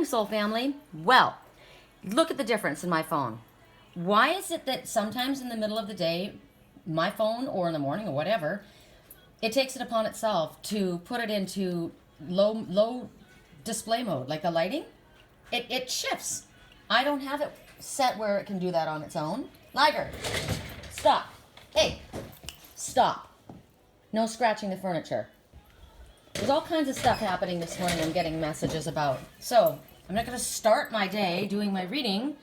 soul family. Well, look at the difference in my phone. Why is it that sometimes in the middle of the day, my phone or in the morning or whatever, it takes it upon itself to put it into low display mode, like the lighting? It shifts. I don't have it set where it can do that on its own. Liger, stop. Hey, stop. No scratching the furniture. There's all kinds of stuff happening this morning I'm getting messages about. So I'm not going to start my day doing my reading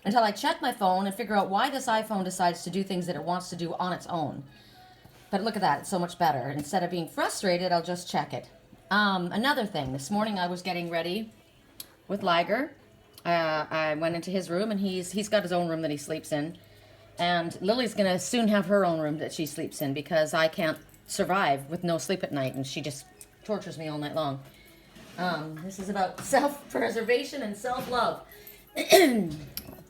until I check my phone and figure out why this iPhone decides to do things that it wants to do on its own. But look at that, it's so much better. Instead of being frustrated, I'll just check it. Another thing, this morning I was getting ready with Liger. I went into his room, and he's got his own room that he sleeps in. And Lily's going to soon have her own room that she sleeps in because I can't survive with no sleep at night, and she just tortures me all night long. This is about self-preservation and self-love.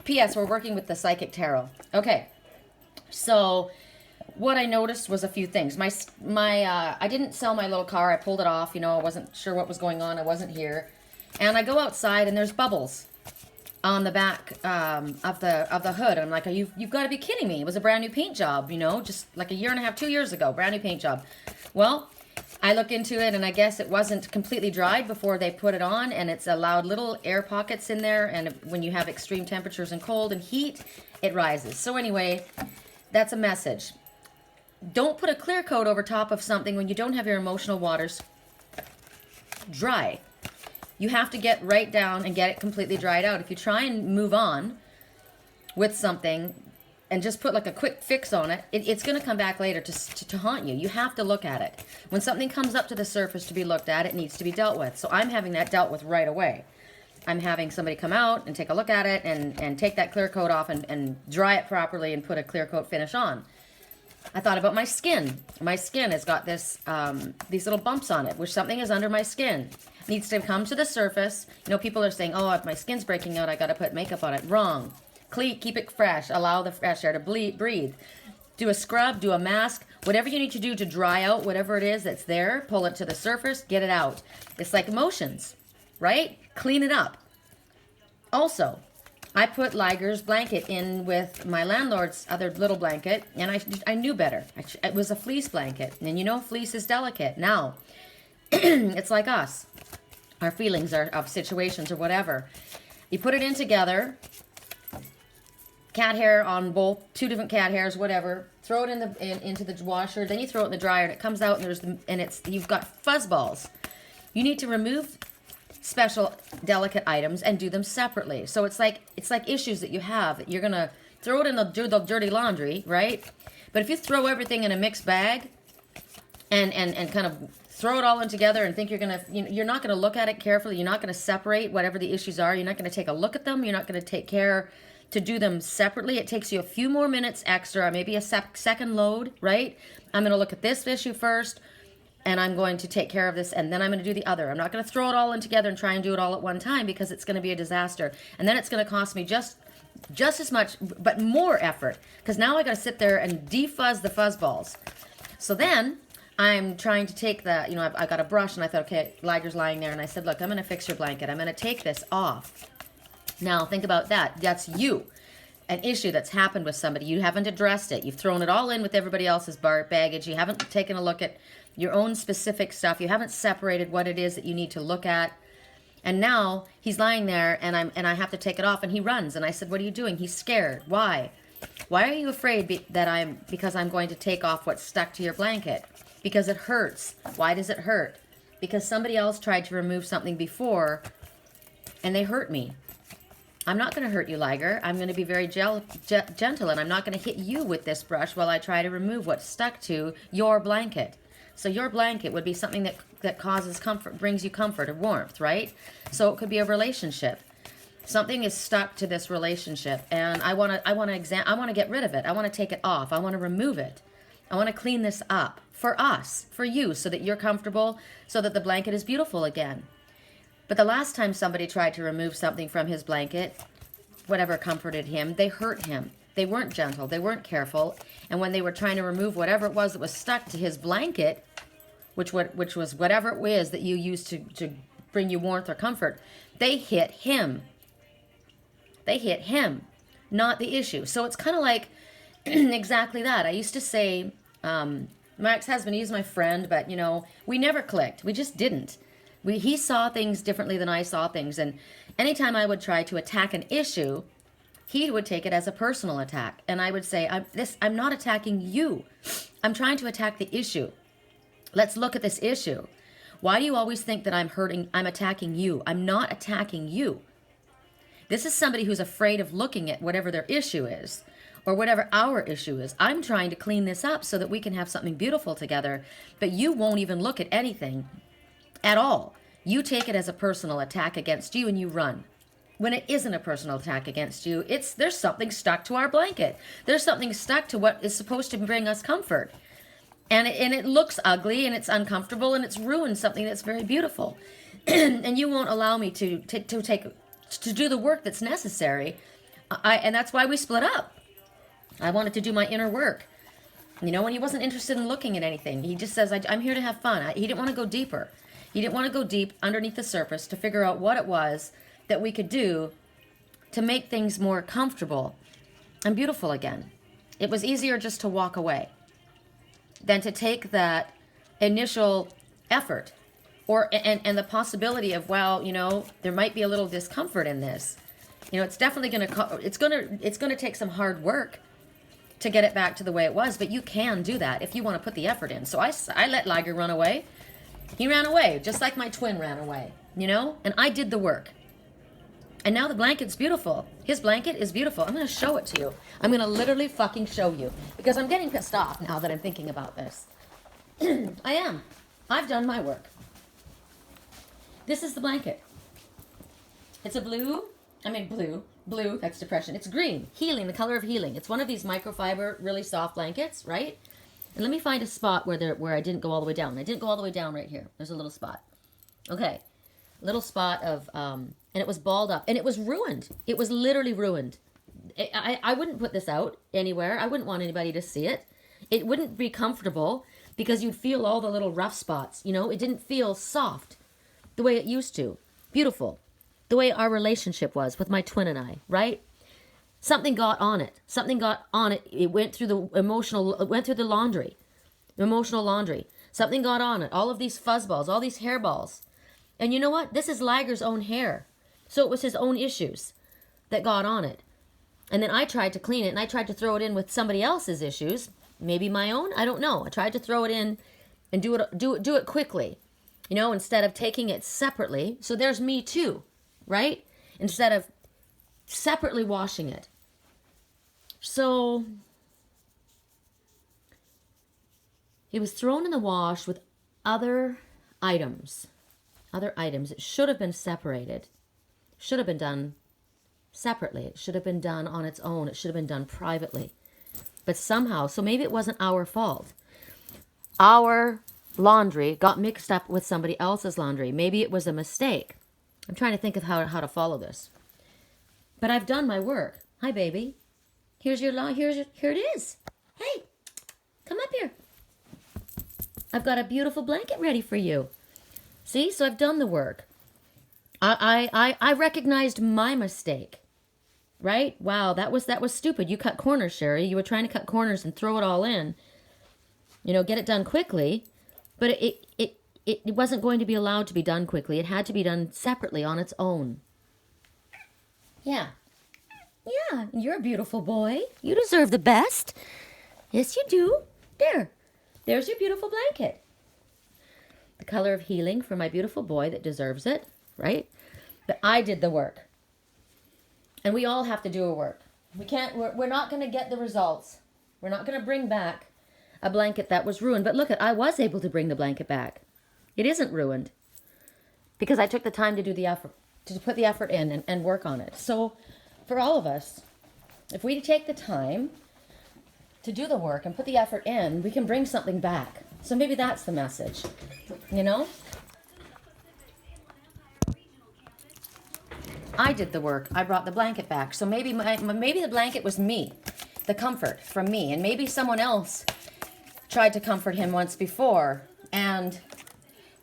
P.S. We're working with the Psychic Tarot. Okay, so what I noticed was a few things. I didn't sell my little car. I pulled it off. I wasn't sure what was going on. I wasn't here. And I go outside, and there's bubbles on the back of the hood. I'm like, you've got to be kidding me. It was a brand new paint job, just like a year and a half, 2 years ago, brand new paint job. Well, I look into it, and I guess it wasn't completely dried before they put it on, and it's allowed little air pockets in there, and when you have extreme temperatures and cold and heat, it rises. So anyway, that's a message. Don't put a clear coat over top of something when you don't have your emotional waters dry. You have to get right down and get it completely dried out. If you try and move on with something and just put like a quick fix on it, it's going to come back later to haunt you. You have to look at it. When something comes up to the surface to be looked at, it needs to be dealt with. So I'm having that dealt with right away. I'm having somebody come out and take a look at it and take that clear coat off and dry it properly and put a clear coat finish on. I thought about my skin. My skin has got these little bumps on it, which something is under my skin. It needs to come to the surface. People are saying, oh, if my skin's breaking out, I got to put makeup on it. Wrong. Keep it fresh. Allow the fresh air to breathe. Do a scrub, do a mask, whatever you need to do to dry out whatever it is that's there. Pull it to the surface, get it out. It's like emotions, right? Clean it up. Also, I put Liger's blanket in with my landlord's other little blanket, and I knew better. It was a fleece blanket, and fleece is delicate. Now, it's like us. Our feelings are of situations or whatever. You put it in together, cat hair on both, 2 different cat hairs, whatever. Throw it into the washer, then you throw it in the dryer, and it comes out, and you've got fuzz balls. You need to remove special delicate items and do them separately. So it's like issues that you have. You're gonna throw it in the dirty laundry, right? But if you throw everything in a mixed bag and kind of throw it all in together and think you're not gonna look at it carefully. You're not gonna separate whatever the issues are. You're not gonna take a look at them. You're not gonna take care to do them separately. It takes you a few more minutes extra, maybe a second load, right? I'm gonna look at this issue first, and I'm going to take care of this, and then I'm going to do the other. I'm not going to throw it all in together and try and do it all at one time because it's going to be a disaster. And then it's going to cost me just as much, but more effort, because now I got to sit there and defuzz the fuzz balls. So then I'm trying to take I got a brush, and I thought, okay, Liger's lying there, and I said, look, I'm going to fix your blanket. I'm going to take this off. Now think about that. That's you. An issue that's happened with somebody. You haven't addressed it. You've thrown it all in with everybody else's baggage. You haven't taken a look at your own specific stuff. You haven't separated what it is that you need to look at. And now he's lying there, and I have to take it off, and he runs. And I said, what are you doing? He's scared. Why? Why are you afraid because I'm going to take off what's stuck to your blanket? Because it hurts. Why does it hurt? Because somebody else tried to remove something before, and they hurt me. I'm not going to hurt you, Liger. I'm going to be very gentle, and I'm not going to hit you with this brush while I try to remove what's stuck to your blanket. So your blanket would be something that causes comfort, brings you comfort or warmth, right? So it could be a relationship. Something is stuck to this relationship, and I want to get rid of it. I want to take it off. I want to remove it. I want to clean this up for us, for you, so that you're comfortable, so that the blanket is beautiful again. But the last time somebody tried to remove something from his blanket, whatever comforted him, they hurt him. They weren't gentle. They weren't careful. And when they were trying to remove whatever it was that was stuck to his blanket, which was whatever it was that you used to bring you warmth or comfort. They hit him. They hit him, not the issue. So it's kind of like exactly that. I used to say, my ex-husband, he's my friend, but, you know, we never clicked. We just didn't. He saw things differently than I saw things. And anytime I would try to attack an issue, he would take it as a personal attack. And I would say, I'm not attacking you. I'm trying to attack the issue. Let's look at this issue. Why do you always think that I'm attacking you? I'm not attacking you. This is somebody who's afraid of looking at whatever their issue is or whatever our issue is. I'm trying to clean this up so that we can have something beautiful together, but you won't even look at anything at all. You take it as a personal attack against you and you run. When it isn't a personal attack against you, there's something stuck to our blanket. There's something stuck to what is supposed to bring us comfort. And it looks ugly and it's uncomfortable and it's ruined something that's very beautiful. And you won't allow me to do the work that's necessary. And that's why we split up. I wanted to do my inner work. You know, and he wasn't interested in looking at anything. He just says, I'm here to have fun. He didn't want to go deeper. He didn't want to go deep underneath the surface to figure out what it was that we could do to make things more comfortable and beautiful again. It was easier just to walk away than to take that initial effort and the possibility of, well, you know, there might be a little discomfort in this. You know, it's definitely going to take some hard work to get it back to the way it was, but you can do that if you want to put the effort in. So I let Liger run away. He ran away, just like my twin ran away, you know? And I did the work. And now the blanket's beautiful. His blanket is beautiful. I'm going to show it to you. I'm going to literally fucking show you. Because I'm getting pissed off now that I'm thinking about this. I am. I've done my work. This is the blanket. It's a blue, that's depression. It's green, healing, the color of healing. It's one of these microfiber, really soft blankets, right? And let me find a spot where I didn't go all the way down. I didn't go all the way down right here. There's a little spot. Okay. Little spot of, and it was balled up. And it was ruined. It was literally ruined. I wouldn't put this out anywhere. I wouldn't want anybody to see it. It wouldn't be comfortable because you'd feel all the little rough spots. You know, it didn't feel soft the way it used to. Beautiful. The way our relationship was with my twin and I, right? Something got on it. Something got on it. It went through the laundry. Emotional laundry. Something got on it. All of these fuzzballs, all these hairballs. And you know what? This is Liger's own hair. So it was his own issues that got on it. And then I tried to clean it, and I tried to throw it in with somebody else's issues. Maybe my own? I don't know. I tried to throw it in and do it quickly. You know, instead of taking it separately. So there's me too, right? Instead of separately washing it. So it was thrown in the wash with other items. It should have been separated. Should have been done separately. It should have been done on its own. It should have been done privately. But somehow, so maybe it wasn't our fault. Our laundry got mixed up with somebody else's laundry. Maybe it was a mistake. I'm trying to think of how to follow this. But I've done my work. Hi, baby. Here it is. Hey, come up here. I've got a beautiful blanket ready for you. See, so I've done the work. I recognized my mistake, right? Wow, that was stupid. You cut corners, Sherri. You were trying to cut corners and throw it all in. You know, get it done quickly, but it wasn't going to be allowed to be done quickly. It had to be done separately on its own. Yeah, you're a beautiful boy. You deserve the best. Yes, you do. There's your beautiful blanket. The color of healing for my beautiful boy that deserves it, right? But I did the work. And we all have to do a work. We're not going to get the results. We're not going to bring back a blanket that was ruined. But look, I was able to bring the blanket back. It isn't ruined because I took the time to do the effort, to put the effort in and work on it. So for all of us, if we take the time to do the work and put the effort in, we can bring something back. So maybe that's the message, you know? I did the work. I brought the blanket back. So maybe maybe the blanket was me, the comfort from me. And maybe someone else tried to comfort him once before and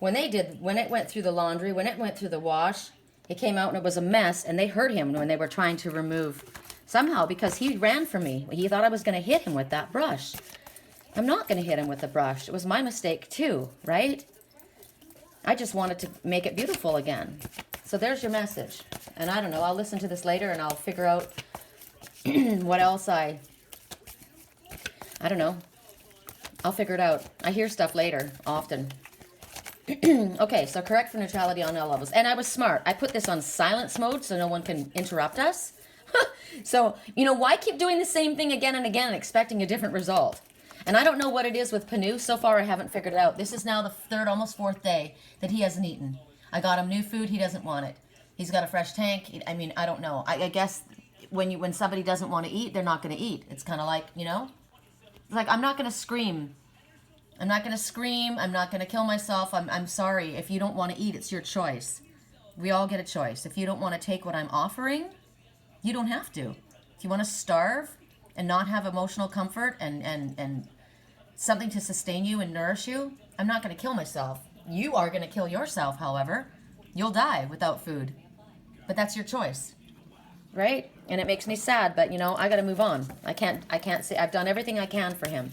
when it went through the laundry, when it went through the wash, it came out and it was a mess, and they hurt him when they were trying to remove, somehow, because he ran from me. He thought I was going to hit him with that brush. I'm not going to hit him with the brush. It was my mistake too, right? I just wanted to make it beautiful again. So there's your message. And I don't know, I'll listen to this later and I'll figure out what else I don't know. I'll figure it out. I hear stuff later, often. Okay, so correct for neutrality on all levels. And I was smart. I put this on silence mode so no one can interrupt us. So, you know, why keep doing the same thing again and again and expecting a different result? And I don't know what it is with Panu. So far, I haven't figured it out. This is now the third, almost fourth day that he hasn't eaten. I got him new food. He doesn't want it. He's got a fresh tank. I mean, I don't know. I guess when somebody doesn't want to eat, they're not going to eat. It's kind of like, you know, it's like, I'm not going to scream. I'm not going to scream. I'm not going to kill myself. I'm sorry. If you don't want to eat, it's your choice. We all get a choice. If you don't want to take what I'm offering, you don't have to. If you want to starve and not have emotional comfort and something to sustain you and nourish you, I'm not going to kill myself. You are going to kill yourself, however. You'll die without food. But that's your choice. Right? And it makes me sad, but you know, I got to move on. I can't say I've done everything I can for him.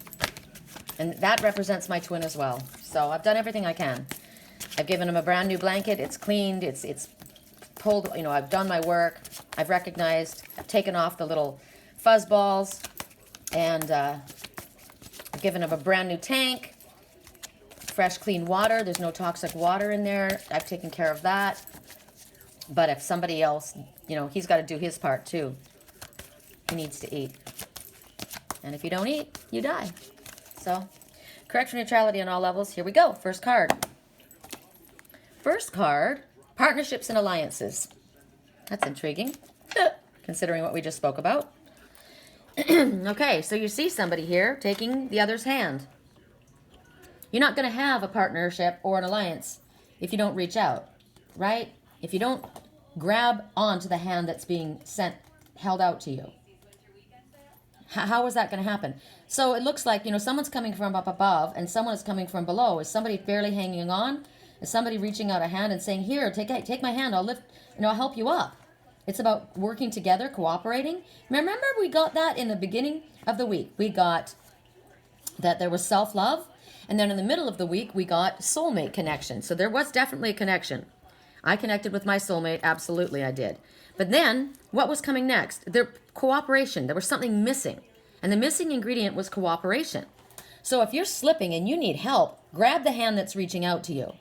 And that represents my twin as well. So I've done everything I can. I've given him a brand new blanket. It's cleaned. It's pulled, you know, I've done my work. I've recognized. I've taken off the little fuzz balls. And I've given him a brand new tank. Fresh, clean water. There's no toxic water in there. I've taken care of that. But if somebody else, you know, he's got to do his part too. He needs to eat. And if you don't eat, you die. So, correct for neutrality on all levels. Here we go. First card. First card, partnerships and alliances. That's intriguing, considering what we just spoke about. Okay, so you see somebody here taking the other's hand. You're not going to have a partnership or an alliance if you don't reach out, right? If you don't grab onto the hand that's being held out to you. How is that going to happen? So it looks like, you know, someone's coming from up above and someone is coming from below. Is somebody barely hanging on? Is somebody reaching out a hand and saying, here, take my hand, I'll lift, you know, I'll help you up. It's about working together, cooperating. Remember, we got that in the beginning of the week. We got that there was self-love. And then in the middle of the week, we got soulmate connection. So there was definitely a connection. I connected with my soulmate. Absolutely, I did. But then, what was coming next? Cooperation. There was something missing. And the missing ingredient was cooperation. So if you're slipping and you need help, grab the hand that's reaching out to you.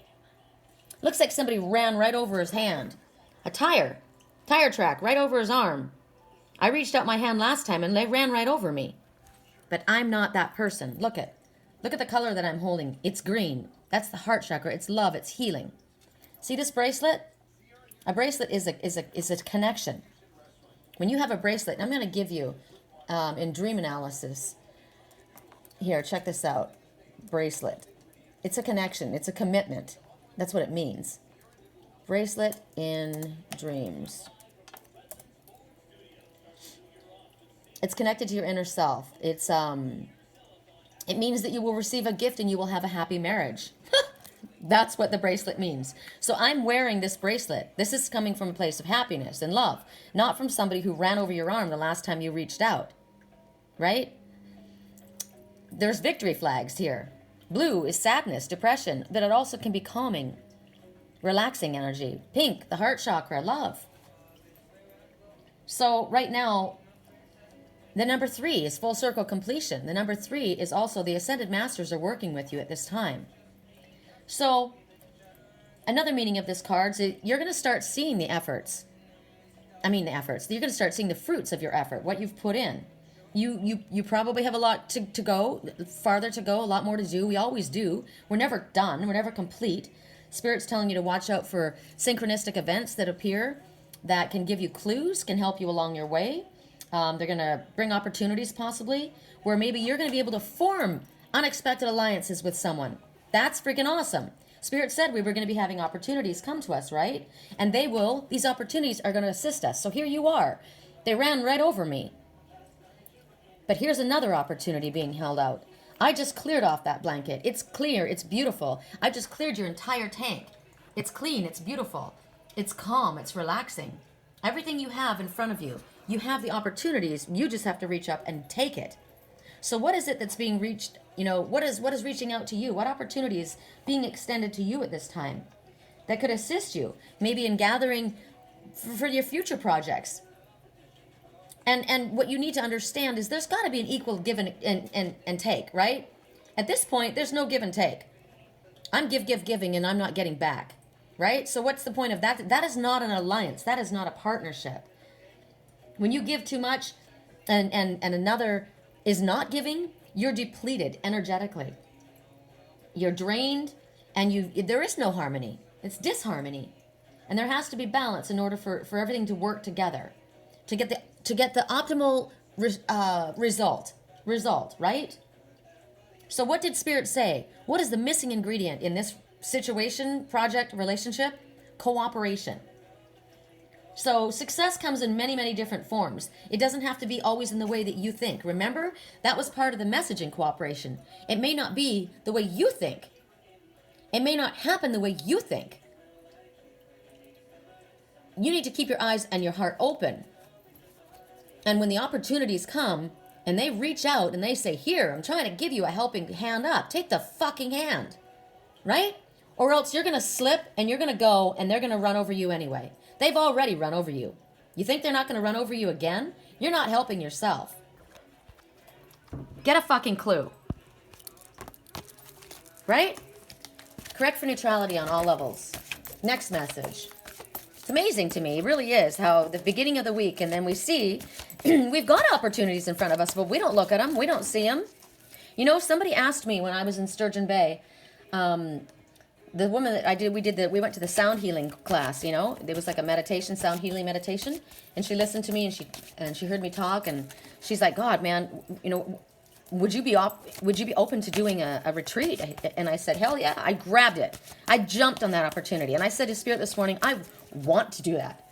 Looks like somebody ran right over his hand. A tire track right over his arm. I reached out my hand last time and they ran right over me. But I'm not that person. Look at the color that I'm holding. It's green. That's the heart chakra. It's love. It's healing. See this bracelet? A bracelet is a connection. When you have a bracelet, I'm going to give you in dream analysis. Here, check this out. Bracelet. It's a connection. It's a commitment. That's what it means. Bracelet in dreams. It's connected to your inner self. It means that you will receive a gift and you will have a happy marriage. That's what the bracelet means. So I'm wearing this bracelet. This is coming from a place of happiness and love, not from somebody who ran over your arm the last time you reached out, right? There's victory flags here. Blue is sadness, depression, but it also can be calming, relaxing energy. Pink, the heart chakra, love. So right now, the number 3 is full circle completion. The number 3 is also the Ascended Masters are working with you at this time. So, another meaning of this card is you're going to start seeing the efforts. You're going to start seeing the fruits of your effort, what you've put in. You probably have a lot to go, farther to go, a lot more to do. We always do. We're never done. We're never complete. Spirit's telling you to watch out for synchronistic events that appear that can give you clues, can help you along your way. They're going to bring opportunities possibly where maybe you're going to be able to form unexpected alliances with someone. That's freaking awesome. Spirit said we were going to be having opportunities come to us, right? And these opportunities are going to assist us. So here you are. They ran right over me. But here's another opportunity being held out. I just cleared off that blanket. It's clear. It's beautiful. I just cleared your entire tank. It's clean. It's beautiful. It's calm. It's relaxing. Everything you have in front of you, you have the opportunities. You just have to reach up and take it. So what is it that's being reached? What is reaching out to you? What opportunity is being extended to you at this time that could assist you, maybe in gathering for your future projects? And what you need to understand is there's got to be an equal give and take, right? At this point, there's no give and take. I'm giving, and I'm not getting back, right? So what's the point of that? That is not an alliance. That is not a partnership. When you give too much and another is not giving, you're depleted energetically. You're drained, and there is no harmony. It's disharmony. And there has to be balance in order for everything to work together to get the optimal result, right? So what did Spirit say? What is the missing ingredient in this situation, project, relationship? Cooperation. So success comes in many, many different forms. It doesn't have to be always in the way that you think. Remember, that was part of the message in cooperation. It may not be the way you think. It may not happen the way you think. You need to keep your eyes and your heart open. And when the opportunities come and they reach out and they say, here, I'm trying to give you a helping hand up. Take the fucking hand, right? Or else you're going to slip and you're going to go and they're going to run over you anyway. They've already run over you. You think they're not going to run over you again? You're not helping yourself. Get a fucking clue. Right? Correct for neutrality on all levels. Next message. It's amazing to me, it really is, how the beginning of the week, and then we see we've got opportunities in front of us, but we don't look at them. We don't see them. Somebody asked me when I was in Sturgeon Bay, the woman that we went to the sound healing class, It was like a meditation, sound healing meditation. And she listened to me and she heard me talk, and she's like, God, man, would you be open to doing a retreat? And I said, hell yeah. I grabbed it. I jumped on that opportunity. And I said to Spirit this morning, I want to do that.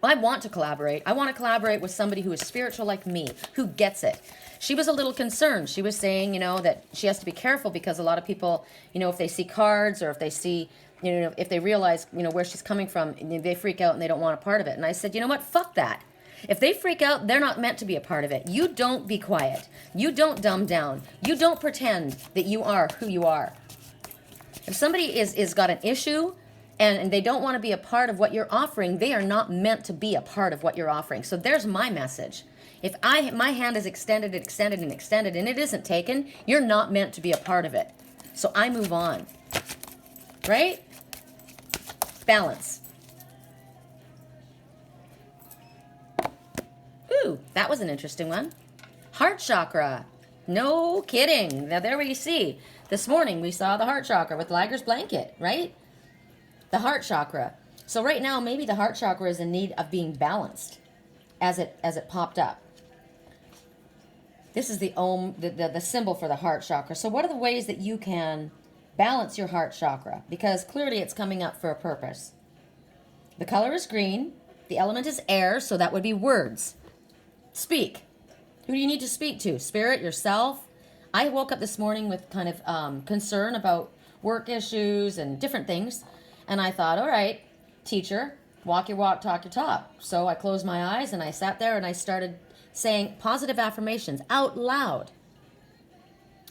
I want to collaborate. I want to collaborate with somebody who is spiritual like me, who gets it. She was a little concerned. She was saying, that she has to be careful because a lot of people, if they see cards or if they see, if they realize, where she's coming from, they freak out and they don't want a part of it. And I said, you know what? Fuck that. If they freak out, they're not meant to be a part of it. You don't be quiet. You don't dumb down. You don't pretend that you are who you are. If somebody is got an issue and they don't want to be a part of what you're offering, they are not meant to be a part of what you're offering. So there's my message. If my hand is extended and it isn't taken, you're not meant to be a part of it. So I move on. Right? Balance. Ooh, that was an interesting one. Heart chakra. No kidding. Now there we see. This morning we saw the heart chakra with Liger's blanket, right? The heart chakra. So right now maybe the heart chakra is in need of being balanced as it popped up. This is the the symbol for the heart chakra. So what are the ways that you can balance your heart chakra? Because clearly it's coming up for a purpose. The color is green. The element is air, so that would be words. Speak. Who do you need to speak to? Spirit, yourself? I woke up this morning with kind of concern about work issues and different things. And I thought, all right, teacher, walk your walk, talk your talk. So I closed my eyes and I sat there and I started saying positive affirmations out loud.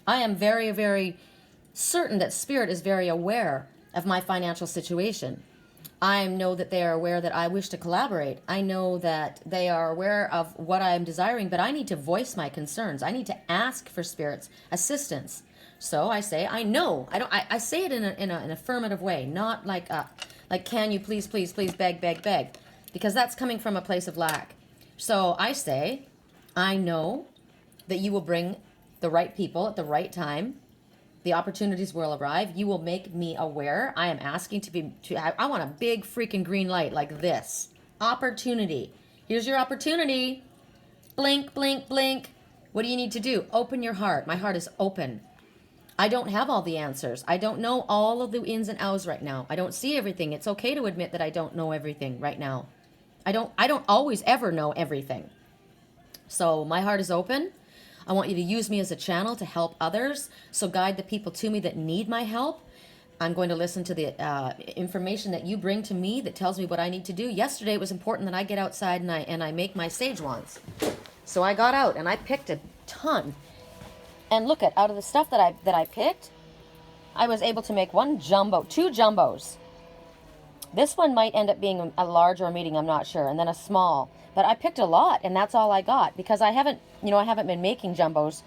I am very, very certain that Spirit is very aware of my financial situation. I know that they are aware that I wish to collaborate. I know that they are aware of what I am desiring, but I need to voice my concerns. I need to ask for Spirit's assistance. So I say, I know. I say it in an affirmative way, not like can you please, please, please, beg, beg, beg, because that's coming from a place of lack. So I say, I know that you will bring the right people at the right time. The opportunities will arrive. You will make me aware. I am asking I want a big freaking green light like this. Opportunity. Here's your opportunity. Blink, blink, blink. What do you need to do? Open your heart. My heart is open. I don't have all the answers. I don't know all of the ins and outs right now. I don't see everything. It's okay to admit that I don't know everything right now. I don't always ever know everything. So my heart is open. I want you to use me as a channel to help others. So guide the people to me that need my help. I'm going to listen to the information that you bring to me that tells me what I need to do. Yesterday it was important that I get outside and I make my sage wands. So I got out and I picked a ton. And look out of the stuff that I picked, I was able to make two jumbos. This one might end up being a large or a medium, I'm not sure, and then a small. But I picked a lot, and that's all I got, because I haven't been making jumbos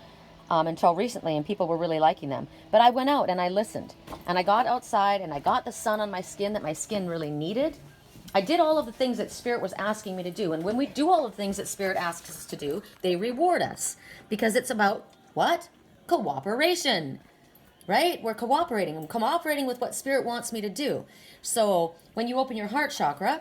until recently, and people were really liking them. But I went out and I listened, and I got outside, and I got the sun on my skin that my skin really needed. I did all of the things that Spirit was asking me to do, and when we do all of the things that Spirit asks us to do, they reward us, because it's about what? Cooperation. Right? We're cooperating. I'm cooperating with what Spirit wants me to do. So when you open your heart chakra,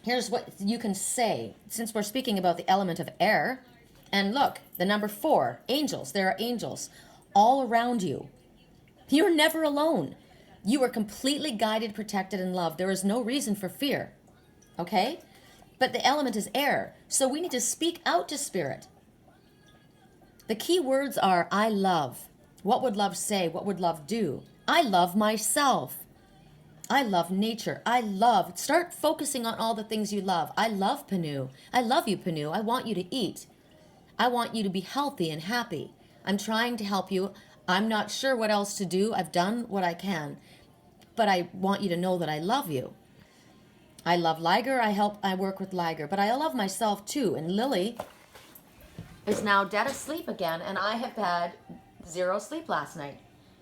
here's what you can say. Since we're speaking about the element of air, and look, the number 4, angels. There are angels all around you. You're never alone. You are completely guided, protected, and loved. There is no reason for fear. Okay? But the element is air. So we need to speak out to Spirit. The key words are, I love. What would love say? What would love do? I love myself. I love nature. Start focusing on all the things you love. I love Panu. I love you, Panu. I want you to eat. I want you to be healthy and happy. I'm trying to help you. I'm not sure what else to do. I've done what I can. But I want you to know that I love you. I love Liger. I work with Liger. But I love myself too. And Lily is now dead asleep again. And I have had 0 sleep last night.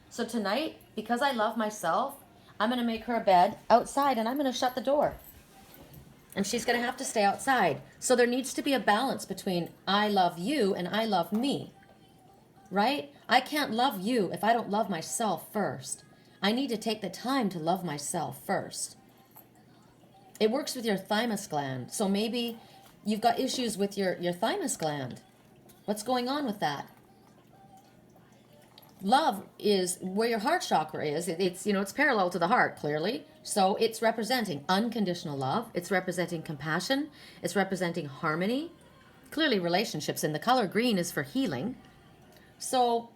So tonight, because I love myself, I'm going to make her a bed outside and I'm going to shut the door. And she's going to have to stay outside. So there needs to be a balance between I love you and I love me. Right? I can't love you if I don't love myself first. I need to take the time to love myself first. It works with your thymus gland. So maybe you've got issues with your thymus gland. What's going on with that? Love is where your heart chakra is. It's parallel to the heart, clearly. So it's representing unconditional love. It's representing compassion. It's representing harmony. Clearly relationships. And the color green is for healing. So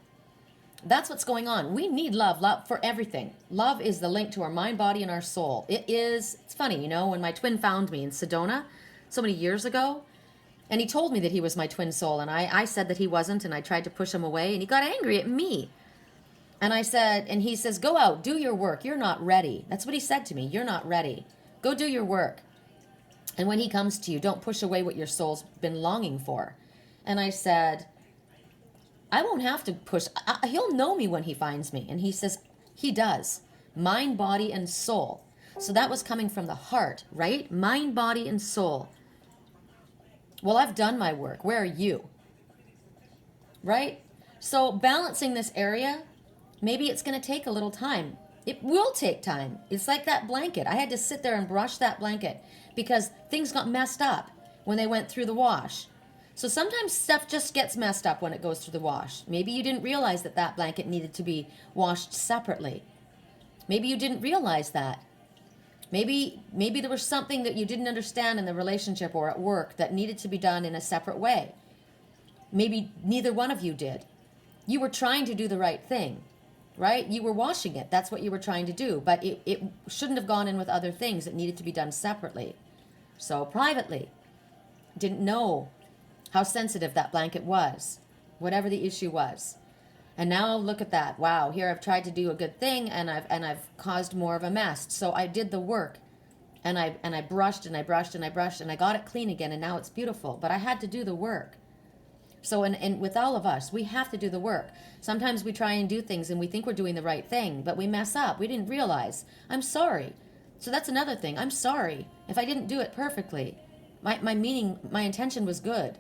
that's what's going on. We need love for everything. Love is the link to our mind, body, and our soul. It's funny, when my twin found me in Sedona so many years ago, and he told me that he was my twin soul, and I said that he wasn't, and I tried to push him away, and he got angry at me. And he says, go out, do your work. You're not ready. That's what he said to me. You're not ready. Go do your work. And when he comes to you, don't push away what your soul's been longing for. And I said, I won't have to push. He'll know me when he finds me. And he says, he does. Mind, body, and soul. So that was coming from the heart, right? Mind, body, and soul. Well, I've done my work. Where are you? Right? So balancing this area, maybe it's going to take a little time. It will take time. It's like that blanket. I had to sit there and brush that blanket because things got messed up when they went through the wash. So sometimes stuff just gets messed up when it goes through the wash. Maybe you didn't realize that blanket needed to be washed separately. Maybe you didn't realize that. Maybe there was something that you didn't understand in the relationship or at work that needed to be done in a separate way. Maybe neither one of you did. You were trying to do the right thing, right? You were washing it. That's what you were trying to do. But it shouldn't have gone in with other things that needed to be done separately. So privately, didn't know how sensitive that blanket was, whatever the issue was. And now look at that. Wow, here I've tried to do a good thing and I've caused more of a mess. So I did the work and I brushed and I brushed and I brushed and I got it clean again and now it's beautiful. But I had to do the work. So and with all of us, we have to do the work. Sometimes we try and do things and we think we're doing the right thing, but we mess up. We didn't realize. I'm sorry. So that's another thing. I'm sorry if I didn't do it perfectly. My intention was good.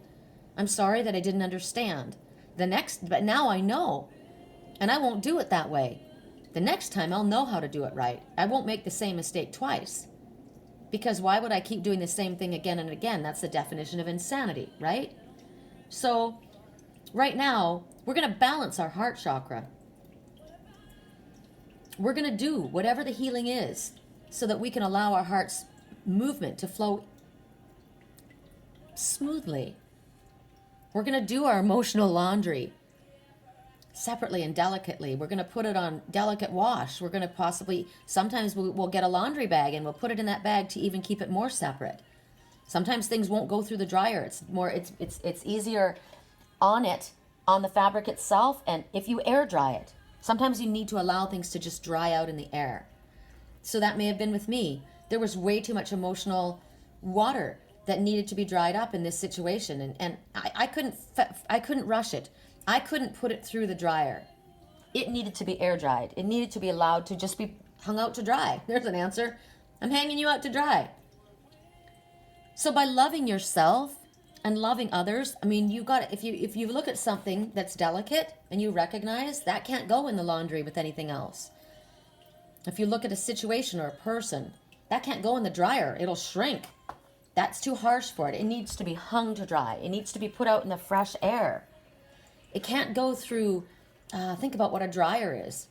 I'm sorry that I didn't understand. But now I know. And I won't do it that way. The next time I'll know how to do it right. I won't make the same mistake twice. Because why would I keep doing the same thing again and again? That's the definition of insanity, right? So right now, we're going to balance our heart chakra. We're going to do whatever the healing is so that we can allow our heart's movement to flow smoothly. We're going to do our emotional laundry separately and delicately. We're going to put it on delicate wash. We're going to possibly, sometimes we'll get a laundry bag and we'll put it in that bag to even keep it more separate. Sometimes things won't go through the dryer. It's easier on it, on the fabric itself, and if you air dry it. Sometimes you need to allow things to just dry out in the air. So that may have been with me. There was way too much emotional water that needed to be dried up in this situation, and I couldn't rush it. I couldn't put it through the dryer. It needed to be air dried. It needed to be allowed to just be hung out to dry. There's an answer. I'm hanging you out to dry. So by loving yourself and loving others, I mean, you got, if you look at something that's delicate and you recognize that can't go in the laundry with anything else. If you look at a situation or a person, that can't go in the dryer. It'll shrink. That's too harsh for it. It needs to be hung to dry. It needs to be put out in the fresh air. It can't go through, think about what a dryer is.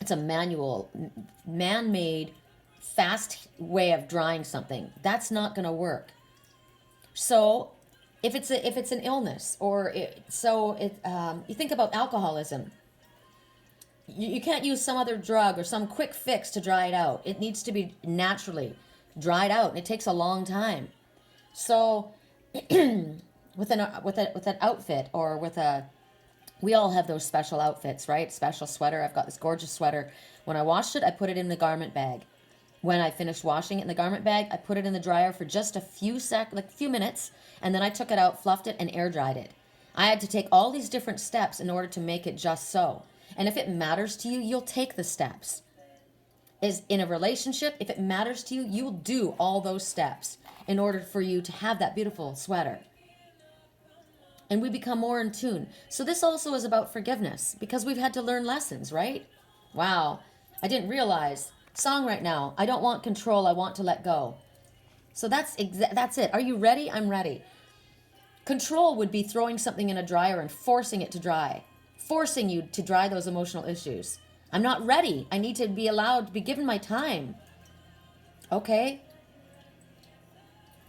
It's a manual, man-made, fast way of drying something. That's not going to work. So if it's an illness, or you think about alcoholism. You can't use some other drug or some quick fix to dry it out. It needs to be naturally dried out, and it takes a long time. So with an outfit, or we all have those special outfits, right? Special sweater. I've got this gorgeous sweater. When I washed it, I put it in the garment bag. When I finished washing it in the garment bag, I put it in the dryer for just a few minutes, and then I took it out, fluffed it, and air dried it. I had to take all these different steps in order to make it just so. And if it matters to you, you'll take the steps. Is in a relationship, if it matters to you, you'll do all those steps in order for you to have that beautiful sweater. And we become more in tune. So this also is about forgiveness, because we've had to learn lessons, right? Wow, I didn't realize. Song right now, I don't want control, I want to let go. So that's it. Are you ready? I'm ready. Control would be throwing something in a dryer and forcing it to dry. Forcing you to dry those emotional issues. I'm not ready. I need to be allowed to be given my time. Okay?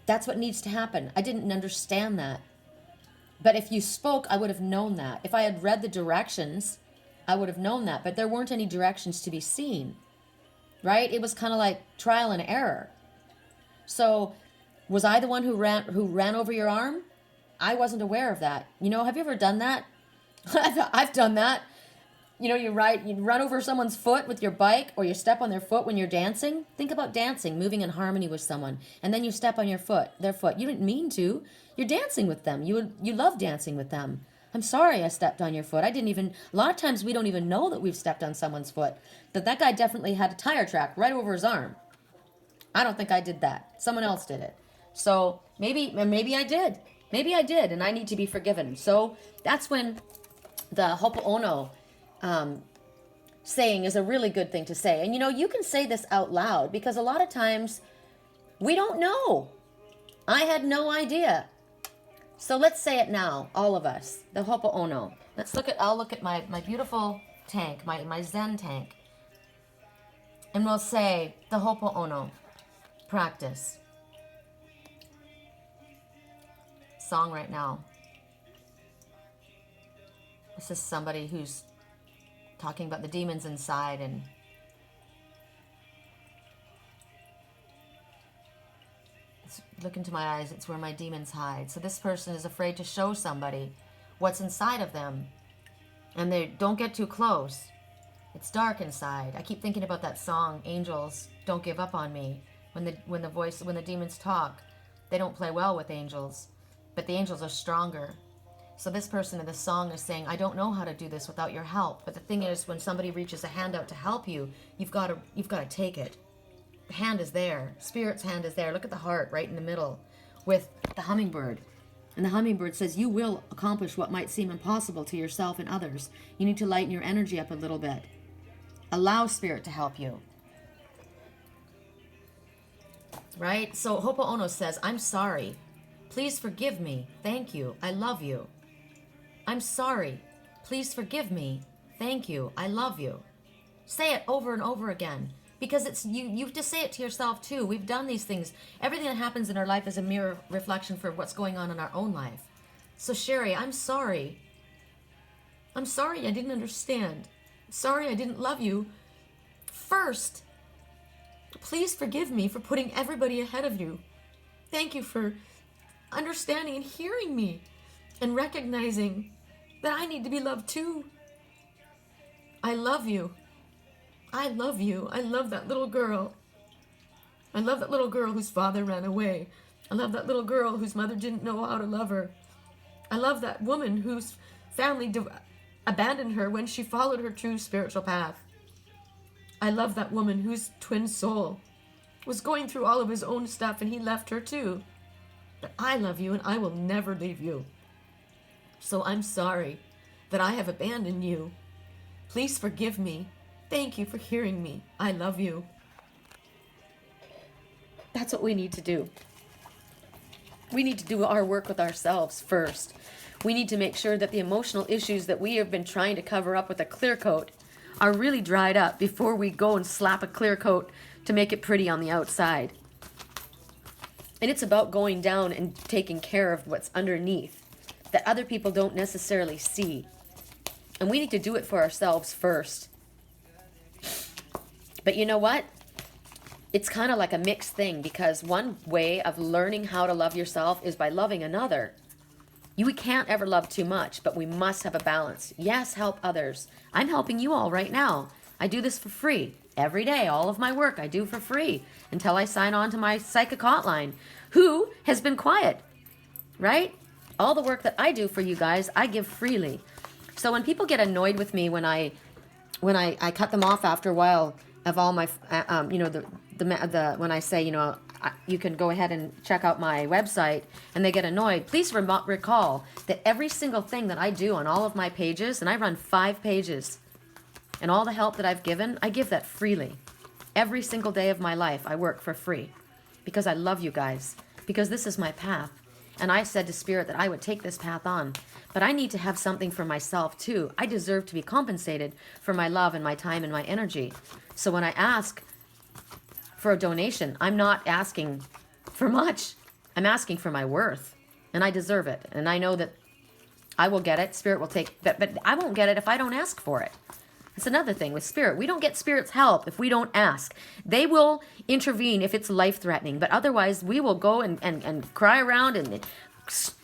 That's what needs to happen. I didn't understand that. But if you spoke, I would have known that. If I had read the directions, I would have known that. But there weren't any directions to be seen. Right? It was kind of like trial and error. So, was I the one who ran over your arm? I wasn't aware of that. You know, have you ever done that? I've done that. You know, you run over someone's foot with your bike, or you step on their foot when you're dancing. Think about dancing, moving in harmony with someone, and then you step on their foot. You didn't mean to. You're dancing with them. You love dancing with them. I'm sorry I stepped on your foot. A lot of times we don't even know that we've stepped on someone's foot. That guy definitely had a tire track right over his arm. I don't think I did that. Someone else did it. So maybe I did. Maybe I did, and I need to be forgiven. So that's when the Ho'oponopono saying is a really good thing to say. And you know, you can say this out loud, because a lot of times we don't know. I had no idea. So let's say it now, all of us, the Ho'oponopono. I'll look at my beautiful tank, my Zen tank. And we'll say the Ho'oponopono practice. Song right now. This is somebody who's talking about the demons inside, and look into my eyes, it's where my demons hide. So this person is afraid to show somebody what's inside of them, and they don't get too close. It's dark inside. I keep thinking about that song, Angels Don't Give Up on Me. When the demons talk, they don't play well with angels, but the angels are stronger. So this person in the song is saying, I don't know how to do this without your help. But the thing is, when somebody reaches a hand out to help you, you've got to take it. The hand is there. Spirit's hand is there. Look at the heart right in the middle with the hummingbird. And the hummingbird says, you will accomplish what might seem impossible to yourself and others. You need to lighten your energy up a little bit. Allow Spirit to help you. Right? So Ho'oponopono says, I'm sorry. Please forgive me. Thank you. I love you. I'm sorry. Please forgive me. Thank you. I love you. Say it over and over again, because it's you have to say it to yourself too. We've done these things. Everything that happens in our life is a mirror reflection for what's going on in our own life. So Sherri, I'm sorry. I'm sorry I didn't understand. Sorry I didn't love you first. Please forgive me for putting everybody ahead of you. Thank you for understanding and hearing me and recognizing that I need to be loved too. I love you. I love you. I love that little girl. I love that little girl whose father ran away. I love that little girl whose mother didn't know how to love her. I love that woman whose family abandoned her when she followed her true spiritual path. I love that woman whose twin soul was going through all of his own stuff and he left her too. But I love you and I will never leave you. So I'm sorry that I have abandoned you. Please forgive me. Thank you for hearing me. I love you. That's what we need to do. We need to do our work with ourselves first. We need to make sure that the emotional issues that we have been trying to cover up with a clear coat are really dried up before we go and slap a clear coat to make it pretty on the outside. And it's about going down and taking care of what's underneath that other people don't necessarily see. And we need to do it for ourselves first. But you know what? It's kind of like a mixed thing, because one way of learning how to love yourself is by loving another. We can't ever love too much, but we must have a balance. Yes, help others. I'm helping you all right now. I do this for free. Every day, all of my work I do for free until I sign on to my psychic hotline, who has been quiet, right? All the work that I do for you guys, I give freely. So when people get annoyed with me when I cut them off after a while of all my, when I say, you can go ahead and check out my website, and they get annoyed, please recall that every single thing that I do on all of my pages, and I run 5 pages, and all the help that I've given, I give that freely. Every single day of my life, I work for free because I love you guys, because this is my path. And I said to Spirit that I would take this path on, but I need to have something for myself too. I deserve to be compensated for my love and my time and my energy. So when I ask for a donation, I'm not asking for much. I'm asking for my worth, and I deserve it. And I know that I will get it. Spirit will take, but I won't get it if I don't ask for it. It's another thing with Spirit. We don't get Spirit's help if we don't ask. They will intervene if it's life-threatening, but otherwise we will go and cry around and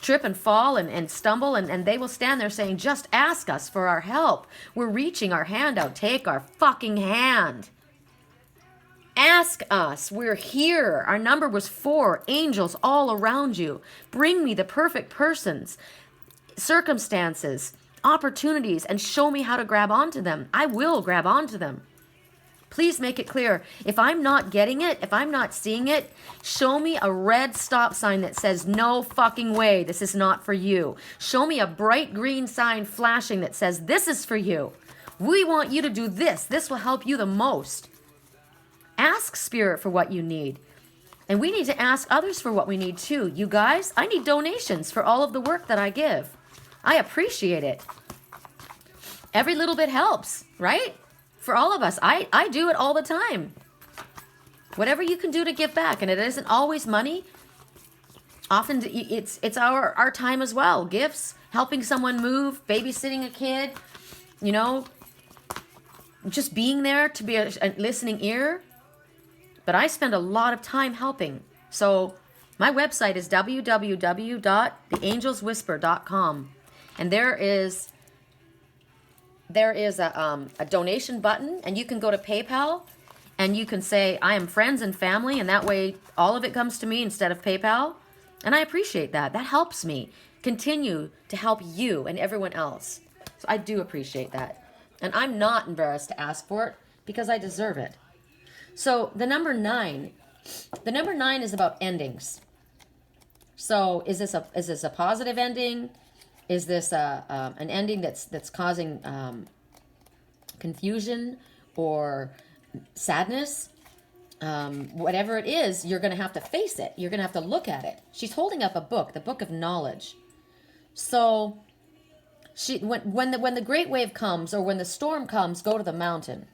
trip and fall and stumble, and they will stand there saying, just ask us for our help. We're reaching our hand out. Take our fucking hand. Ask us. We're here. Our number was 4. Angels all around you. Bring me the perfect persons, circumstances, opportunities, and show me how to grab onto them. I will grab onto them. Please make it clear. If I'm not getting it, if I'm not seeing it, show me a red stop sign that says, no fucking way, this is not for you. Show me a bright green sign flashing that says, this is for you. We want you to do this. This will help you the most. Ask Spirit for what you need. And we need to ask others for what we need too. You guys, I need donations for all of the work that I give. I appreciate it. Every little bit helps, right? For all of us. I do it all the time. Whatever you can do to give back. And it isn't always money. Often it's our time as well. Gifts, helping someone move, babysitting a kid, just being there to be a listening ear. But I spend a lot of time helping. So my website is www.theangelswhisper.com. And there is a donation button, and you can go to PayPal, and you can say, I am friends and family, and that way all of it comes to me instead of PayPal. And I appreciate that. That helps me continue to help you and everyone else. So I do appreciate that. And I'm not embarrassed to ask for it because I deserve it. So the number 9 is about endings. So is this a positive ending? Is this an ending that's causing confusion or sadness? Whatever it is, you're going to have to face it. You're going to have to look at it. She's holding up a book, the book of knowledge. So when the great wave comes, or when the storm comes, go to the mountain.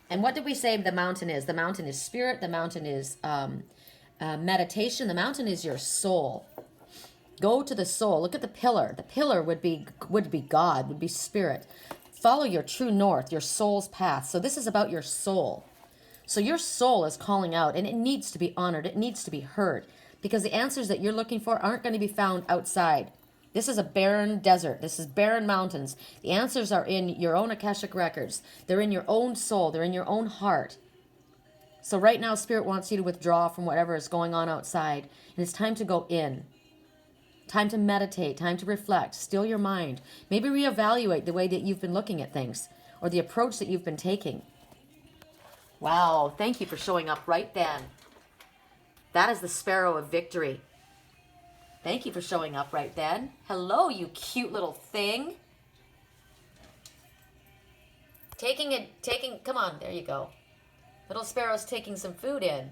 And what did we say the mountain is? The mountain is spirit. The mountain is meditation. The mountain is your soul. Go to the soul. Look at the pillar. The pillar would be God, would be spirit. Follow your true north, your soul's path. So this is about your soul. So your soul is calling out, and it needs to be honored. It needs to be heard, because the answers that you're looking for aren't going to be found outside. This is a barren desert. This is barren mountains. The answers are in your own Akashic records. They're in your own soul. They're in your own heart. So right now, Spirit wants you to withdraw from whatever is going on outside. And it's time to go in. Time to meditate. Time to reflect. Still your mind. Maybe reevaluate the way that you've been looking at things, or the approach that you've been taking. Wow. Thank you for showing up right then. That is the Sparrow of Victory. Thank you for showing up right then. Hello, you cute little thing. Come on, there you go. Little sparrow's taking some food in.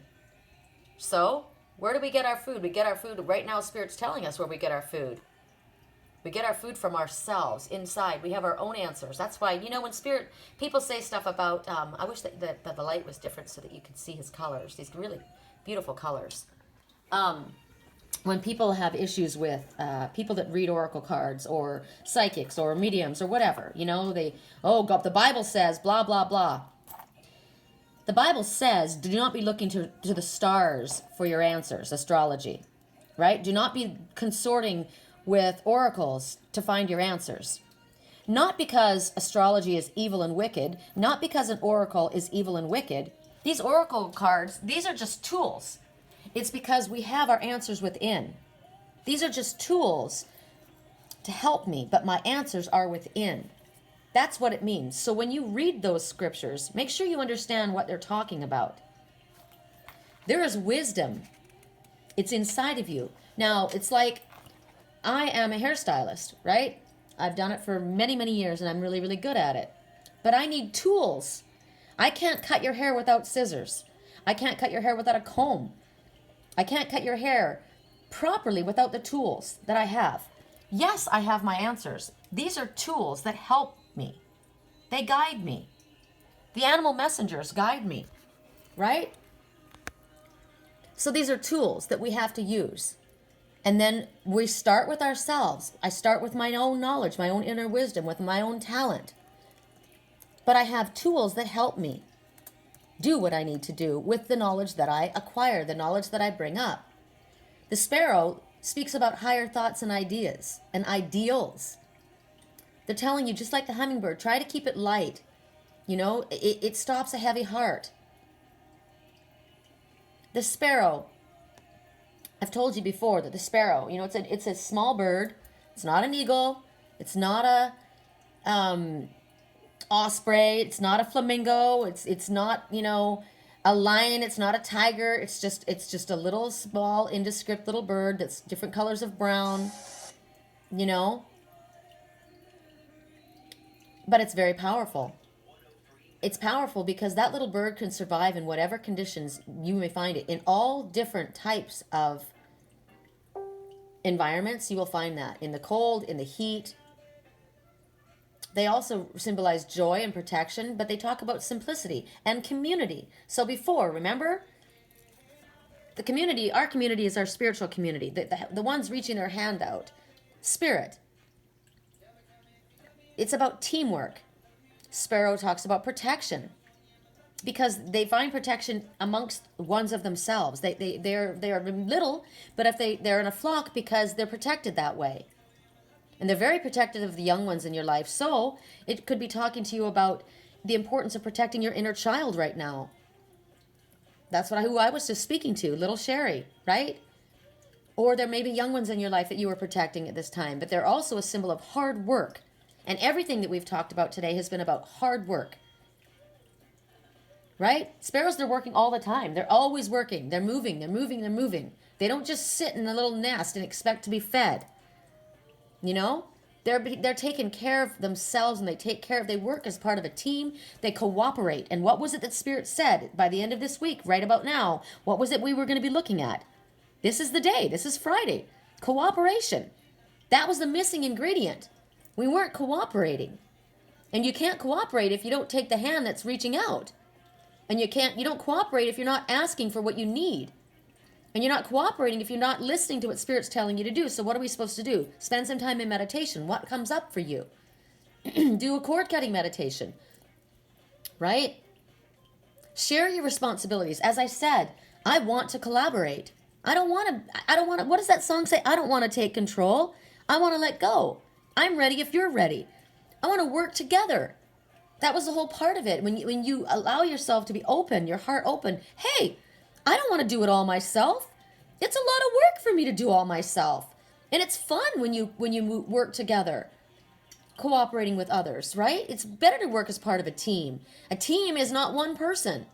So, where do we get our food? We get our food, right now Spirit's telling us where we get our food. We get our food from ourselves, inside. We have our own answers. That's why, when Spirit, people say stuff about, I wish that the light was different so that you could see his colors, these really beautiful colors. When people have issues with people that read oracle cards or psychics or mediums or whatever, God, the Bible says blah, blah, blah. The Bible says, do not be looking to the stars for your answers, astrology, right? Do not be consorting with oracles to find your answers. Not because astrology is evil and wicked, not because an oracle is evil and wicked. These oracle cards, these are just tools. It's because we have our answers within. These are just tools to help me, but my answers are within. That's what it means. So when you read those scriptures, make sure you understand what they're talking about. There is wisdom. It's inside of you. Now, it's like I am a hairstylist, right? I've done it for many, many years, and I'm really, really good at it. But I need tools. I can't cut your hair without scissors. I can't cut your hair without a comb. I can't cut your hair properly without the tools that I have. Yes, I have my answers. These are tools that help me. They guide me. The animal messengers guide me, right? So these are tools that we have to use. And then we start with ourselves. I start with my own knowledge, my own inner wisdom, with my own talent. But I have tools that help me do what I need to do with the knowledge that I acquire, the knowledge that I bring up. The sparrow speaks about higher thoughts and ideas and ideals. They're telling you, just like the hummingbird, try to keep it light. It stops a heavy heart. The sparrow, I've told you before that the sparrow, it's a small bird. It's not an eagle. It's not a osprey. It's not a flamingo. It's not, a lion. It's not a tiger. It's just a little small, indescript little bird that's different colors of brown, But it's very powerful. It's powerful because that little bird can survive in whatever conditions you may find it. In all different types of environments, you will find that. In the cold, in the heat. They also symbolize joy and protection, but they talk about simplicity and community. So before, remember? The community, our community is our spiritual community. The ones reaching their hand out. Spirit. It's about teamwork. Sparrow talks about protection because they find protection amongst ones of themselves. They're little, but if they're in a flock because they're protected that way. And they're very protective of the young ones in your life. So it could be talking to you about the importance of protecting your inner child right now. That's who I was just speaking to, little Sherri, right? Or there may be young ones in your life that you were protecting at this time, but they're also a symbol of hard work. And everything that we've talked about today has been about hard work. Right? Sparrows, they're working all the time. They're always working. They're moving, they're moving, they're moving. They don't just sit in a little nest and expect to be fed. They're taking care of themselves, and they work as part of a team. They cooperate. And what was it that Spirit said by the end of this week, right about now? What was it we were going to be looking at? This is the day. This is Friday. Cooperation. That was the missing ingredient. We weren't cooperating. And you can't cooperate if you don't take the hand that's reaching out. And you don't cooperate if you're not asking for what you need. And you're not cooperating if you're not listening to what Spirit's telling you to do. So what are we supposed to do? Spend some time in meditation. What comes up for you? Do a cord cutting meditation, right? Share your responsibilities. As I said, I want to collaborate. I don't want to, what does that song say? I don't want to take control. I want to let go. I'm ready if you're ready. I want to work together. That was the whole part of it. When you allow yourself to be open, your heart open. Hey, I don't want to do it all myself. It's a lot of work for me to do all myself. And it's fun when you work together, cooperating with others, right? It's better to work as part of a team. A team is not one person.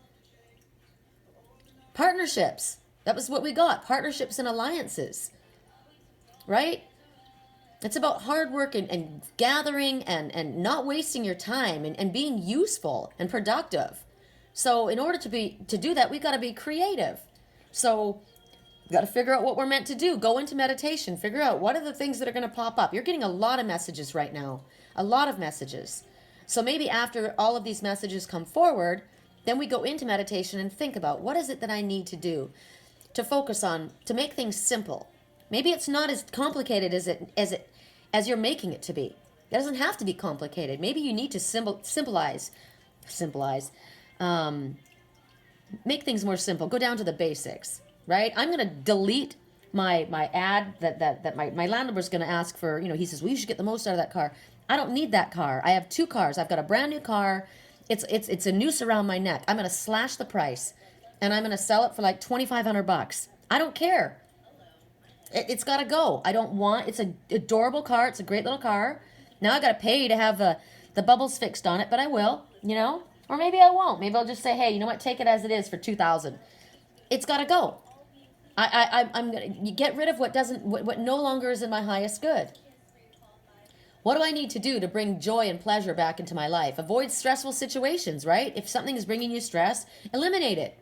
Partnerships. That was what we got. Partnerships and alliances, right? It's about hard work and gathering and not wasting your time and being useful and productive. So in order to do that, we've got to be creative. So we've got to figure out what we're meant to do. Go into meditation. Figure out what are the things that are going to pop up. You're getting a lot of messages right now. A lot of messages. So maybe after all of these messages come forward, then we go into meditation and think about what is it that I need to do to focus on, to make things simple. Maybe it's not as complicated as you're making it to be. It doesn't have to be complicated. Maybe you need to symbolize, make things more simple. Go down to the basics, right? I'm going to delete my ad that my landlord's going to ask for. You know, he says, well, you should get the most out of that car. I don't need that car. I have 2 cars. I've got a brand new car. It's a noose around my neck. I'm going to slash the price, and I'm going to sell it for like $2,500. I don't care. It's got to go. I don't want. It's an adorable car. It's a great little car. Now I got to pay to have the bubbles fixed on it, but I will. You know, or maybe I won't. Maybe I'll just say, hey, you know what? Take it as it is for $2,000. It's got to go. I'm gonna get rid of what no longer is in my highest good. What do I need to do to bring joy and pleasure back into my life? Avoid stressful situations, right? If something is bringing you stress, eliminate it.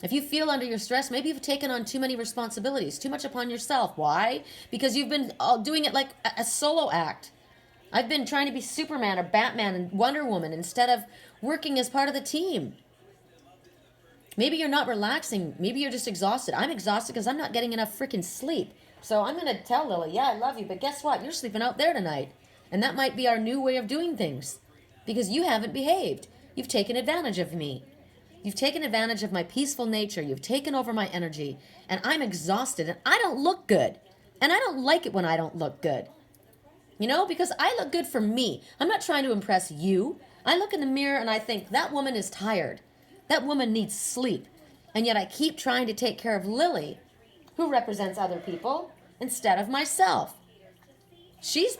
If you feel under your stress, maybe you've taken on too many responsibilities, too much upon yourself. Why? Because you've been doing it like a solo act. I've been trying to be Superman or Batman and Wonder Woman instead of working as part of the team. Maybe you're not relaxing. Maybe you're just exhausted. I'm exhausted because I'm not getting enough freaking sleep. So I'm going to tell Lily, yeah, I love you, but guess what? You're sleeping out there tonight. And that might be our new way of doing things because you haven't behaved. You've taken advantage of me. You've taken advantage of my peaceful nature. You've taken over my energy. And I'm exhausted and I don't look good. And I don't like it when I don't look good. You know, because I look good for me. I'm not trying to impress you. I look in the mirror and I think that woman is tired. That woman needs sleep. And yet I keep trying to take care of Lily, who represents other people, instead of myself. She's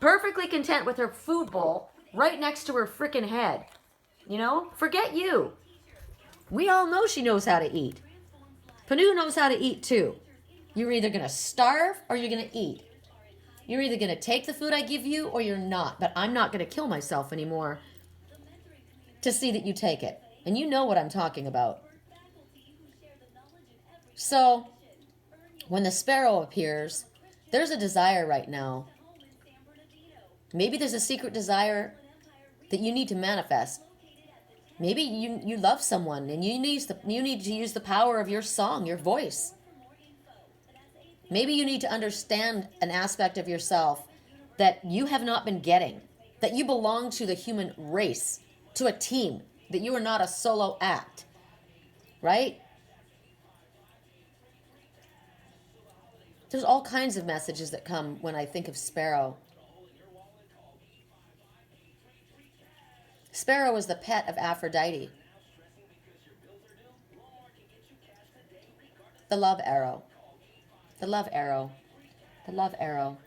perfectly content with her food bowl right next to her freaking head. You know, forget you. We all know she knows how to eat. Panu knows how to eat too. You're either going to starve or you're going to eat. You're either going to take the food I give you or you're not. But I'm not going to kill myself anymore to see that you take it. And you know what I'm talking about. So, when the sparrow appears, there's a desire right now. Maybe there's a secret desire that you need to manifest. Maybe you love someone and you need to use the power of your song, your voice. Maybe you need to understand an aspect of yourself that you have not been getting, that you belong to the human race, to a team, that you are not a solo act, right? There's all kinds of messages that come when I think of Sparrow. Sparrow is the pet of Aphrodite. The love arrow. The love arrow. The love arrow.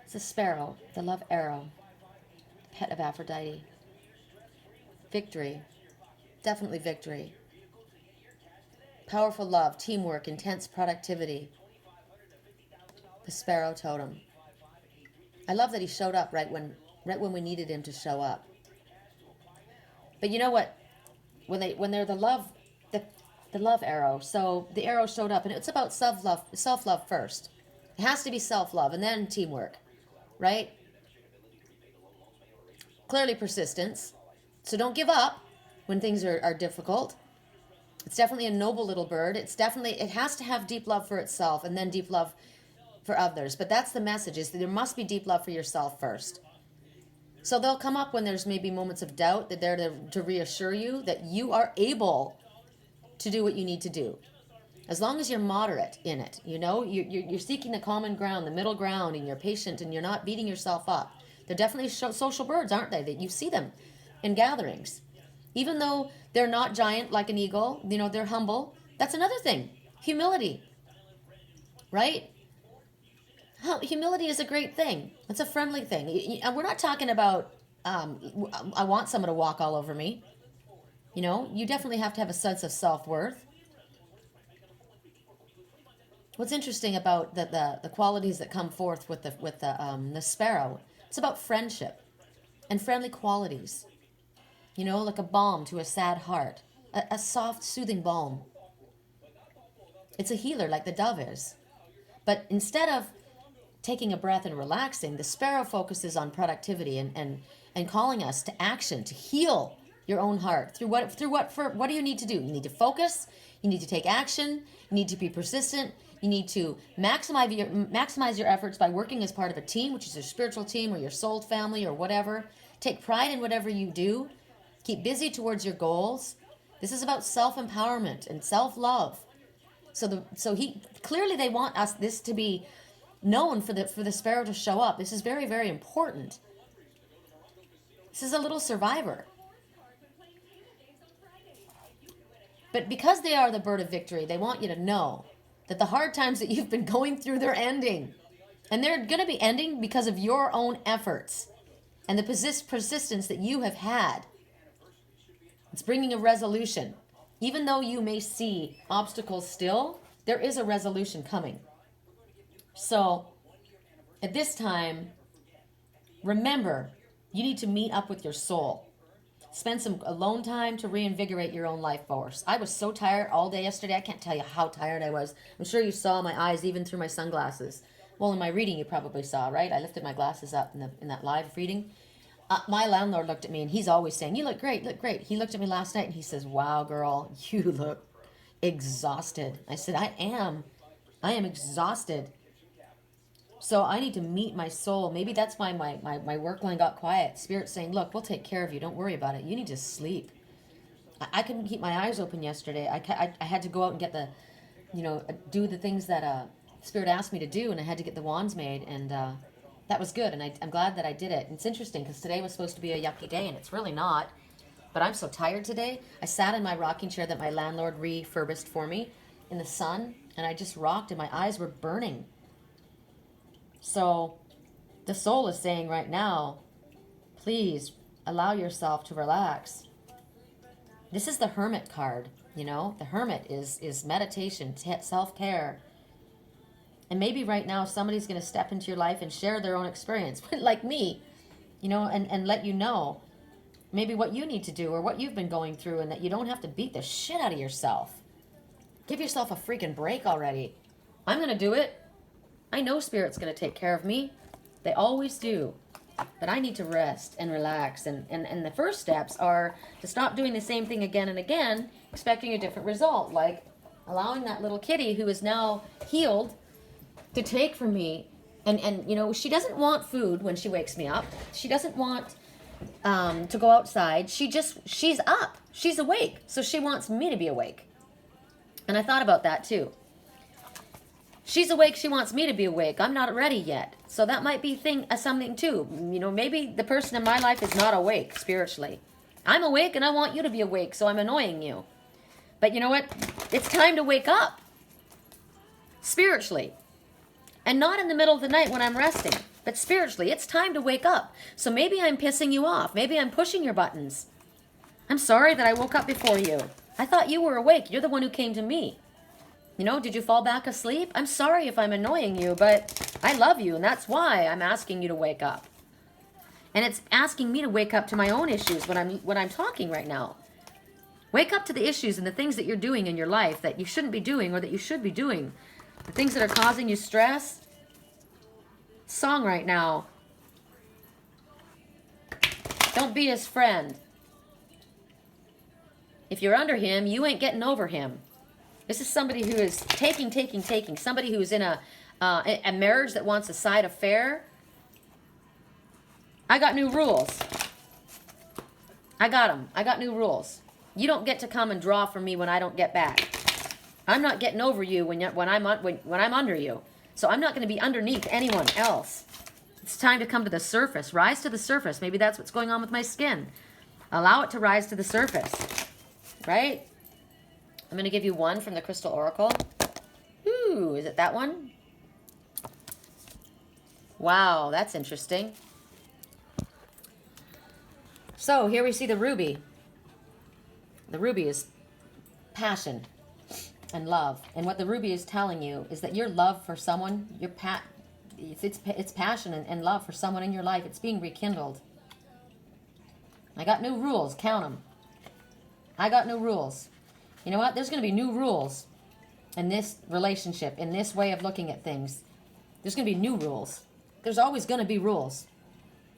It's a sparrow. The love arrow. Pet of Aphrodite. Victory. Definitely victory. Powerful love, teamwork, intense productivity. The sparrow totem. I love that he showed up right when we needed him to show up. But you know what? When they're the love arrow. So the arrow showed up, and it's about self-love first. It has to be self-love, and then teamwork, right? Clearly persistence. So don't give up when things are difficult. It's definitely a noble little bird. It has to have deep love for itself and then deep love for others. But that's the message, is that there must be deep love for yourself first. So they'll come up when there's maybe moments of doubt, that they're to reassure you that you are able to do what you need to do. As long as you're moderate in it, you're seeking the common ground, the middle ground, and you're patient and you're not beating yourself up. They're definitely social birds, aren't they? That you see them in gatherings. Even though they're not giant like an eagle, they're humble. That's another thing. Humility, right? Humility is a great thing. It's a friendly thing. And we're not talking about, I want someone to walk all over me. You definitely have to have a sense of self-worth. What's interesting about the qualities that come forth with the sparrow, it's about friendship and friendly qualities. Like a balm to a sad heart, a soft, soothing balm. It's a healer like the dove is. But instead of taking a breath and relaxing, the sparrow focuses on productivity and calling us to action, to heal your own heart. What do you need to do? You need to focus, you need to take action, you need to be persistent, you need to maximize your efforts by working as part of a team, which is your spiritual team or your soul family or whatever. Take pride in whatever you do. Keep busy towards your goals. This is about self-empowerment and self-love. So clearly they want this to be known for the sparrow to show up. This is very, very important. This is a little survivor. But because they are the bird of victory, they want you to know that the hard times that you've been going through, they're ending. And they're going to be ending because of your own efforts and the persistence that you have had. It's bringing a resolution. Even though you may see obstacles still, there is a resolution coming. So, at this time, remember, you need to meet up with your soul. Spend some alone time to reinvigorate your own life force. I was so tired all day yesterday. I can't tell you how tired I was. I'm sure you saw my eyes even through my sunglasses. Well, in my reading, you probably saw, right? I lifted my glasses up in that live reading. My landlord looked at me, and he's always saying, "You look great, look great." He looked at me last night, and he says, "Wow, girl, you look exhausted." I said, I am exhausted. So I need to meet my soul. Maybe that's why my work line got quiet. Spirit's saying, look, we'll take care of you. Don't worry about it. You need to sleep. I couldn't keep my eyes open yesterday. I had to go out and get do the things that Spirit asked me to do, and I had to get the wands made, and that was good, and I'm glad that I did it. And it's interesting because today was supposed to be a yucky day, and it's really not. But I'm so tired today. I sat in my rocking chair that my landlord refurbished for me in the sun, and I just rocked, and my eyes were burning. So the soul is saying right now, please allow yourself to relax. This is the Hermit card, The Hermit is meditation, self-care. And maybe right now somebody's going to step into your life and share their own experience, like me, and let you know maybe what you need to do or what you've been going through, and that you don't have to beat the shit out of yourself. Give yourself a freaking break already. I'm going to do it. I know Spirit's going to take care of me. They always do. But I need to rest and relax. And the first steps are to stop doing the same thing again and again, expecting a different result. Like allowing that little kitty who is now healed to take from me. And she doesn't want food when she wakes me up. She doesn't want to go outside. She's up. She's awake. So she wants me to be awake. And I thought about that too. She's awake, she wants me to be awake. I'm not ready yet. So that might be something too. Maybe the person in my life is not awake spiritually. I'm awake and I want you to be awake, so I'm annoying you. But you know what? It's time to wake up. Spiritually. And not in the middle of the night when I'm resting. But spiritually, it's time to wake up. So maybe I'm pissing you off. Maybe I'm pushing your buttons. I'm sorry that I woke up before you. I thought you were awake. You're the one who came to me. Did you fall back asleep? I'm sorry if I'm annoying you, but I love you, and that's why I'm asking you to wake up. And it's asking me to wake up to my own issues when I'm talking right now. Wake up to the issues and the things that you're doing in your life that you shouldn't be doing or that you should be doing. The things that are causing you stress. Song right now. Don't be his friend. If you're under him, you ain't getting over him. This is somebody who is taking. Somebody who is in a marriage that wants a side affair. I got new rules. I got them. I got new rules. You don't get to come and draw from me when I don't get back. I'm not getting over you when I'm under you. So I'm not going to be underneath anyone else. It's time to come to the surface. Rise to the surface. Maybe that's what's going on with my skin. Allow it to rise to the surface. Right? I'm going to give you one from the Crystal Oracle. Ooh, is it that one? Wow, that's interesting. So here we see the ruby. The ruby is passion and love. And what the ruby is telling you is that your love for someone, it's passion and love for someone in your life. It's being rekindled. I got new rules. Count them. I got new rules. You know what? There's going to be new rules in this relationship, in this way of looking at things. There's going to be new rules. There's always going to be rules,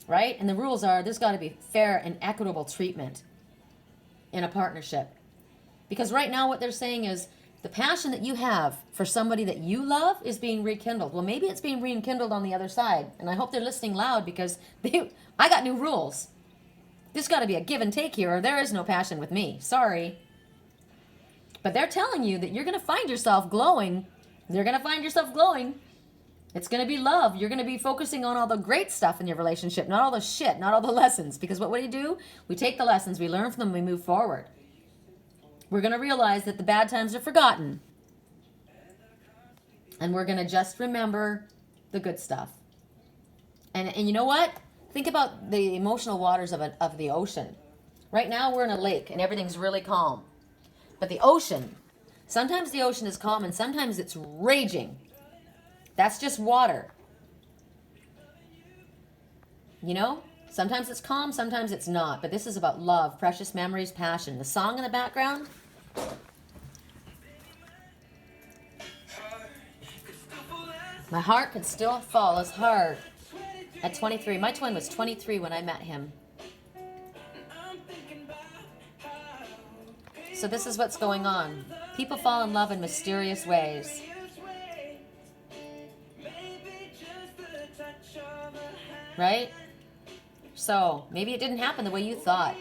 right? And the rules are there's got to be fair and equitable treatment in a partnership. Because right now what they're saying is the passion that you have for somebody that you love is being rekindled. Well, maybe it's being rekindled on the other side. And I hope they're listening loud because I got new rules. There's got to be a give and take here or there is no passion with me. Sorry. But they're telling you that you're going to find yourself glowing. You're going to find yourself glowing. It's going to be love. You're going to be focusing on all the great stuff in your relationship, not all the shit, not all the lessons. Because what do? We take the lessons, we learn from them, we move forward. We're going to realize that the bad times are forgotten. And we're going to just remember the good stuff. And you know what? Think about the emotional waters of the ocean. Right now we're in a lake and everything's really calm. But the ocean, sometimes the ocean is calm and sometimes it's raging. That's just water. You know? Sometimes it's calm, sometimes it's not. But this is about love, precious memories, passion. The song in the background. My heart could still fall as hard at 23. My twin was 23 when I met him. So this is what's going on. People fall in love in mysterious ways. Right? So maybe it didn't happen the way you thought.